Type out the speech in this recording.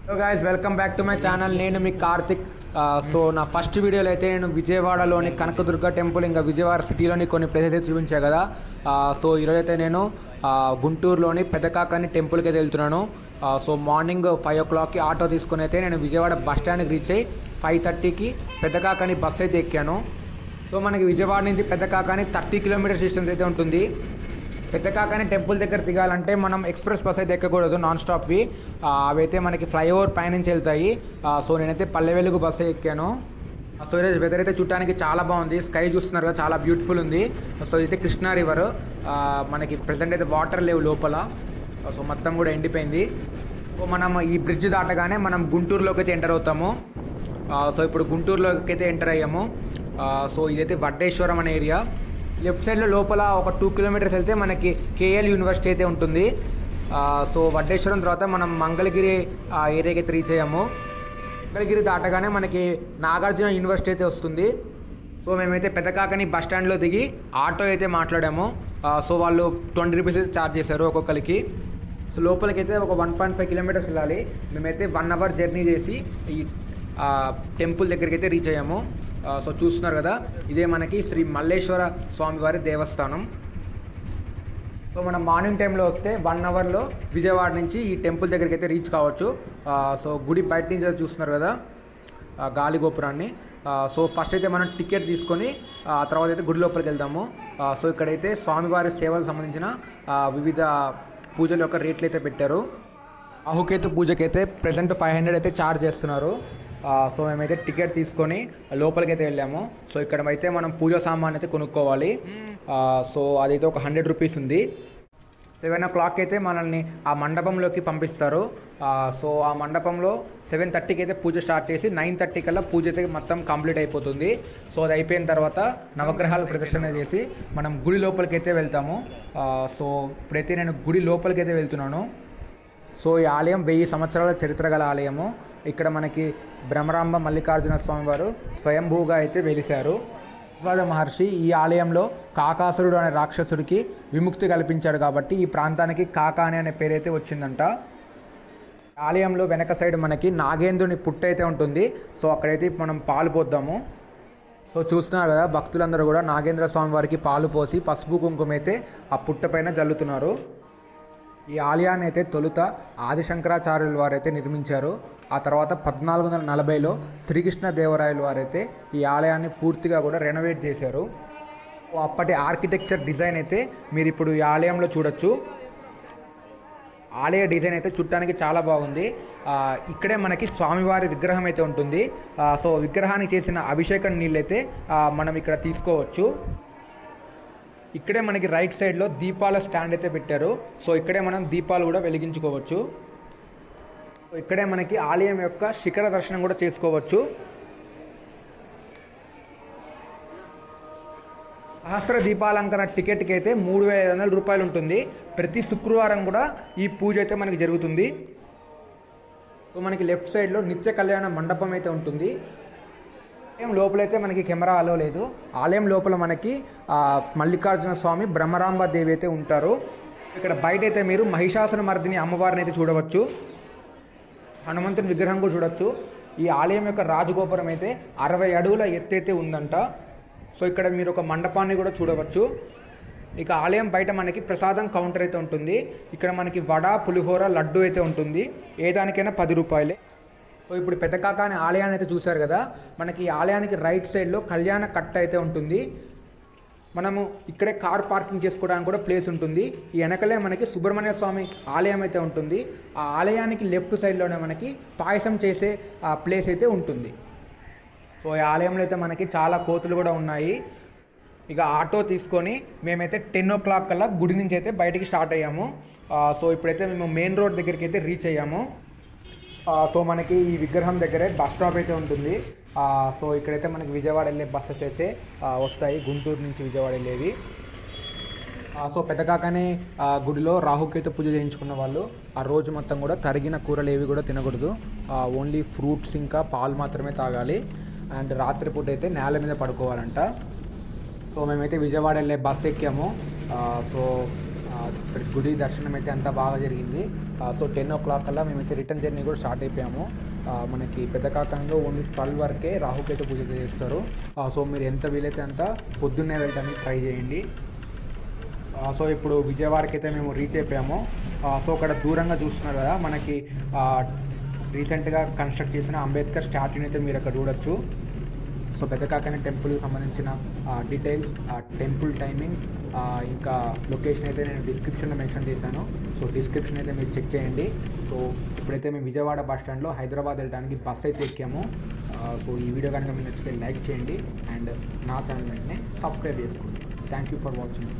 Hello guys, welcome back to my channel. నేను మీ Karthik. So నా first వీడియోలో అయితే నేను విజయవాడలోని కనకదుర్గ టెంపుల్ ఇంకా విజయవాడ సిటీలోని కొన్ని ప్లేసెస్ అయితే చూపించాను కదా. సో ఈరోజు అయితే నేను గుంటూరులోని పెదకాకాని టెంపుల్కి అయితే వెళ్తున్నాను. సో మార్నింగ్ 5 o'clockకి ఆటో తీసుకుని అయితే నేను విజయవాడ బస్ స్టాండ్కి రీచ్ అయ్యి 5:30కి పెదకాకాని బస్ అయితే ఎక్కాను. సో మనకి విజయవాడ నుంచి పెదకాకాని 30 kilometers డిస్టెన్స్ అయితే ఉంటుంది. పెద్దకాకాని టెంపుల్ దగ్గర దిగాలంటే మనం ఎక్స్ప్రెస్ బస్ అయితే ఎక్కకూడదు, నాన్ స్టాప్వి. అవైతే మనకి ఫ్లైఓవర్ పైనుంచి వెళ్తాయి. సో నేనైతే పల్లె వెలుగు బస్సు ఎక్కాను. సో ఈరోజు వెదర్ అయితే చూడడానికి చాలా బాగుంది. స్కై చూస్తున్నారు కదా, చాలా బ్యూటిఫుల్ ఉంది. సో ఇదైతే కృష్ణా రివర్. మనకి ప్రజెంట్ అయితే వాటర్ లేవు లోపల. సో మొత్తం కూడా ఎండిపోయింది. సో మనం ఈ బ్రిడ్జ్ దాటగానే మనం గుంటూరులోకి అయితే ఎంటర్ అవుతాము. సో ఇప్పుడు గుంటూరులోకి అయితే ఎంటర్ అయ్యాము. సో ఇదైతే వడ్డేశ్వరం అనే ఏరియా. లెఫ్ట్ సైడ్లో లోపల ఒక 2 kilometers వెళ్తే మనకి కేఎల్ యూనివర్సిటీ అయితే ఉంటుంది. సో వడ్డేశ్వరం తర్వాత మనం మంగళగిరి ఏరియాకి అయితే రీచ్ అయ్యాము. మంగళగిరి దాటగానే మనకి నాగార్జున యూనివర్సిటీ అయితే వస్తుంది. సో మేమైతే పెదకాకాని బస్ స్టాండ్లో దిగి ఆటో అయితే మాట్లాడాము. సో వాళ్ళు 20 rupees అయితే ఛార్జ్ చేశారు ఒక్కొక్కరికి. సో లోపలికి అయితే ఒక 1.5 kilometers వెళ్ళాలి. మేమైతే 1 hour జర్నీ చేసి ఈ టెంపుల్ దగ్గరికి అయితే రీచ్ అయ్యాము. సో చూస్తున్నారు కదా, ఇదే మనకి శ్రీ మల్లేశ్వర స్వామివారి దేవస్థానం. సో మనం మార్నింగ్ టైంలో వస్తే 1 hourలో విజయవాడ నుంచి ఈ టెంపుల్ దగ్గరికి అయితే రీచ్ కావచ్చు. సో గుడి బయట నుంచి చూస్తున్నారు కదా గాలి గోపురాన్ని. సో ఫస్ట్ అయితే మనం టికెట్ తీసుకొని తర్వాత అయితే గుడి లోపలికి వెళ్దాము. సో ఇక్కడైతే స్వామివారి సేవలకు సంబంధించిన వివిధ పూజల యొక్క రేట్లు అయితే పెట్టారు. రాహుకేతు పూజకైతే ప్రజెంట్ 500 అయితే ఛార్జ్ చేస్తున్నారు. సో మేమైతే టికెట్ తీసుకొని లోపలికి అయితే వెళ్ళాము. సో ఇక్కడ అయితే మనం పూజ సామాన్ అయితే కొనుక్కోవాలి. సో అదైతే ఒక 100 rupees ఉంది. 7 o'clock అయితే మనల్ని ఆ మండపంలోకి పంపిస్తారు. సో ఆ మండపంలో 7:30కి అయితే పూజ స్టార్ట్ చేసి 9:30 కల్లా పూజ అయితే మొత్తం కంప్లీట్ అయిపోతుంది. సో అది అయిపోయిన తర్వాత నవగ్రహాల ప్రదర్శన చేసి మనం గుడి లోపలికి అయితే వెళ్తాము. సో ఇప్పుడైతే నేను గుడి లోపలికి అయితే వెళ్తున్నాను. సో ఈ ఆలయం 1000 సంవత్సరాల చరిత్ర గల ఆలయము. ఇక్కడ మనకి బ్రహ్మరాంబ మల్లికార్జున స్వామి వారు స్వయంభూగా అయితే వెలిశారు. భరద్వాజ మహర్షి ఈ ఆలయంలో కాకాసురుడు అనే రాక్షసుడికి విముక్తి కల్పించాడు కాబట్టి ఈ ప్రాంతానికి కాకాని అనే పేరైతే వచ్చిందంట. ఆలయంలో వెనక సైడ్ మనకి నాగేంద్రుని పుట్ట అయితే ఉంటుంది. సో అక్కడైతే మనం పాలు పోద్దాము. సో చూస్తున్నారు కదా, భక్తులందరూ కూడా నాగేంద్ర స్వామి వారికి పాలు పోసి పసుపు కుంకుమ అయితే ఆ పుట్ట పైన జల్లుతున్నారు. ఈ ఆలయాన్ని అయితే తొలుత ఆదిశంకరాచార్యుల వారైతే నిర్మించారు. ఆ తర్వాత 1440లో శ్రీకృష్ణదేవరాయలు వారైతే ఈ ఆలయాన్ని పూర్తిగా కూడా రెనోవేట్ చేశారు. అప్పటి ఆర్కిటెక్చర్ డిజైన్ అయితే మీరు ఇప్పుడు ఈ ఆలయంలో చూడొచ్చు. ఆలయ డిజైన్ అయితే చూడటానికి చాలా బాగుంది. ఇక్కడే మనకి స్వామివారి విగ్రహం అయితే ఉంటుంది. సో విగ్రహానికి చేసిన అభిషేకం నీళ్ళు అయితే మనం ఇక్కడ తీసుకోవచ్చు. ఇక్కడే మనకి రైట్ సైడ్లో దీపాల స్టాండ్ అయితే పెట్టారు. సో ఇక్కడే మనం దీపాలు కూడా వెలిగించుకోవచ్చు. ఇక్కడే మనకి ఆలయం యొక్క శిఖర దర్శనం కూడా చేసుకోవచ్చు. సహస్ర దీపాలంకరణ టికెట్కి అయితే 3500 రూపాయలు ఉంటుంది. ప్రతి శుక్రవారం కూడా ఈ పూజ అయితే మనకి జరుగుతుంది. సో మనకి లెఫ్ట్ సైడ్లో నిత్య కళ్యాణ మండపం అయితే ఉంటుంది. ఆలయం లోపలైతే మనకి కెమెరా అలో లేదు. ఆలయం లోపల మనకి మల్లికార్జున స్వామి బ్రహ్మరాంబ దేవి అయితే ఉంటారు. ఇక్కడ బయట అయితే మీరు మహిషాసుర మర్దిని అమ్మవారిని అయితే చూడవచ్చు. హనుమంతుని విగ్రహం కూడా చూడవచ్చు. ఈ ఆలయం యొక్క రాజగోపురం అయితే 60 అడుగుల ఎత్తు అయితే ఉందంట. సో ఇక్కడ మీరు ఒక మండపాన్ని కూడా చూడవచ్చు. ఇక ఆలయం బయట మనకి ప్రసాదం కౌంటర్ అయితే ఉంటుంది. ఇక్కడ మనకి వడ, పులిహోర, లడ్డు అయితే ఉంటుంది. ఏ దానికైనా 10 రూపాయలే. సో ఇప్పుడు పెదకాకాని ఆలయాన్ని అయితే చూశారు కదా, మనకి ఈ ఆలయానికి రైట్ సైడ్లో కళ్యాణ కట్ట అయితే ఉంటుంది. మనము ఇక్కడే కార్ పార్కింగ్ చేసుకోవడానికి కూడా ప్లేస్ ఉంటుంది. ఈ వెనకలే మనకి సుబ్రహ్మణ్య స్వామి ఆలయం అయితే ఉంటుంది. ఆ ఆలయానికి లెఫ్ట్ సైడ్లోనే మనకి పాయసం చేసే ప్లేస్ అయితే ఉంటుంది. సో ఈ ఆలయంలో అయితే మనకి చాలా కోతులు కూడా ఉన్నాయి. ఇక ఆటో తీసుకొని మేమైతే 10 o'clock కల్లా గుడి నుంచి అయితే బయటికి స్టార్ట్ అయ్యాము. సో ఇప్పుడైతే మేము మెయిన్ రోడ్ దగ్గరికి అయితే రీచ్ అయ్యాము. సో మనకి ఈ విగ్రహం దగ్గరే బస్ స్టాప్ అయితే ఉంటుంది. సో ఇక్కడైతే మనకి విజయవాడ వెళ్ళే బస్సెస్ అయితే వస్తాయి, గుంటూరు నుంచి విజయవాడ వెళ్ళేవి. సో పెదకాకాని గుడిలో రాహుకేతు పూజ చేయించుకున్న వాళ్ళు ఆ రోజు మొత్తం కూడా తరిగిన కూరలు ఏవి కూడా తినకూడదు. ఓన్లీ ఫ్రూట్స్ ఇంకా పాలు మాత్రమే తాగాలి. అండ్ రాత్రిపూట అయితే నేల మీద పడుకోవాలంట. సో మేమైతే విజయవాడ వెళ్ళే బస్సు ఎక్కాము. సో ఇక్కడ గుడి దర్శనం అయితే అంతా బాగా జరిగింది. సో 10 o'clock కల్లా మేమైతే రిటర్న్ జర్నీ కూడా స్టార్ట్ అయిపోయాము. మనకి పెద్ద కాకంలో ఓన్లీ 12 వరకే రాహుకేతు పూజ చేస్తారు. సో మీరు ఎంత వీలైతే అంత పొద్దున్నే వెళ్ళడానికి ట్రై చేయండి. సో ఇప్పుడు విజయవాడకి అయితే మేము రీచ్ అయిపోయాము. సో అక్కడ దూరంగా చూస్తున్నారు కదా, మనకి రీసెంట్గా కన్స్ట్రక్ట్ చేసిన అంబేద్కర్ స్టాట్యూని అయితే మీరు అక్కడ చూడొచ్చు. సో పెద్ద కాకని టెంపుల్కి సంబంధించిన డీటెయిల్స్, టెంపుల్ టైమింగ్, ఇంకా లొకేషన్ అయితే నేను డిస్క్రిప్షన్లో మెన్షన్ చేశాను. సో డిస్క్రిప్షన్ అయితే మీరు చెక్ చేయండి. సో ఇప్పుడైతే మేము విజయవాడ బస్ స్టాండ్లో హైదరాబాద్ వెళ్ళడానికి బస్ అయితే ఎక్కాము. సో ఈ వీడియో కనుక మీకు నచ్చితే లైక్ చేయండి అండ్ నా ఛానల్ వెంటనే సబ్స్క్రైబ్ చేసుకోండి. Thank you for watching.